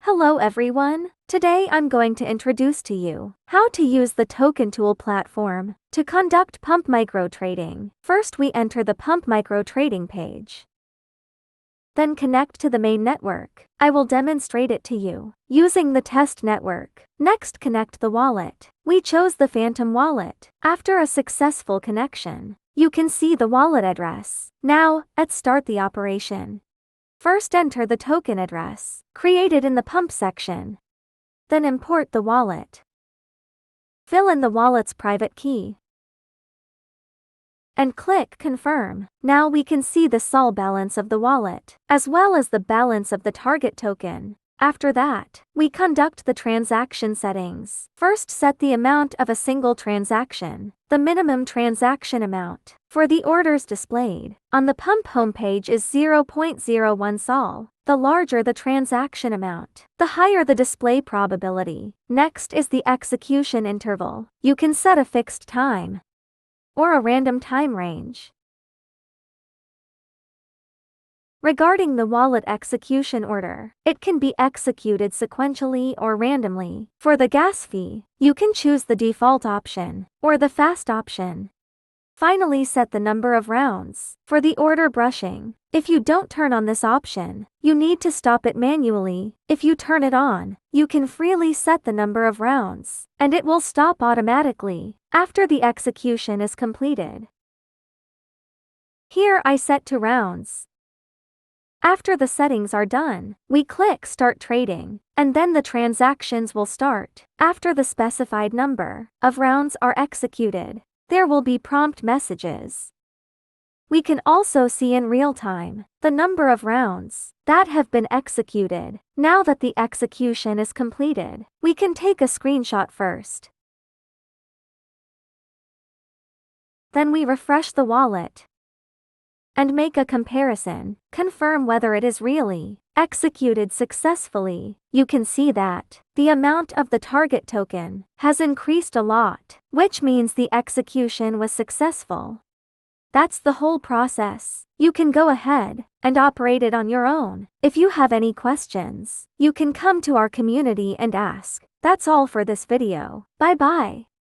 Hello everyone. Today I'm going to introduce to you how to use the GTokenTool platform to conduct pump micro trading. First we enter the pump micro trading page. Then connect to the main network. I will demonstrate it to you using the test network. Next connect the wallet. We chose the Phantom wallet. After a successful connection, you can see the wallet address. Now, let's start the operation. First enter the token address created in the pump section. Then import the wallet. Fill in the wallet's private key. And click Confirm. Now we can see the SOL balance of the wallet, as well as the balance of the target token. After that, we conduct the transaction settings. First set the amount of a single transaction, the minimum transaction amount, for the orders displayed on the pump homepage is 0.01 SOL. The larger the transaction amount, the higher the display probability. Next is the execution interval. You can set a fixed time or a random time range. Regarding the wallet execution order, it can be executed sequentially or randomly. For the gas fee, you can choose the default option or the fast option. Finally, set the number of rounds. For the order brushing, if you don't turn on this option, you need to stop it manually. If you turn it on, you can freely set the number of rounds, and it will stop automatically after the execution is completed. Here I set 2 rounds. After the settings are done, we click Start Trading, and then the transactions will start. After the specified number of rounds are executed, there will be prompt messages. We can also see in real time the number of rounds that have been executed. Now that the execution is completed, we can take a screenshot first. Then we refresh the wallet and make a comparison, confirm whether it is really executed successfully. You can see that the amount of the target token has increased a lot, which means the execution was successful. That's the whole process. You can go ahead and operate it on your own. If you have any questions, you can come to our community and ask. That's all for this video. Bye bye.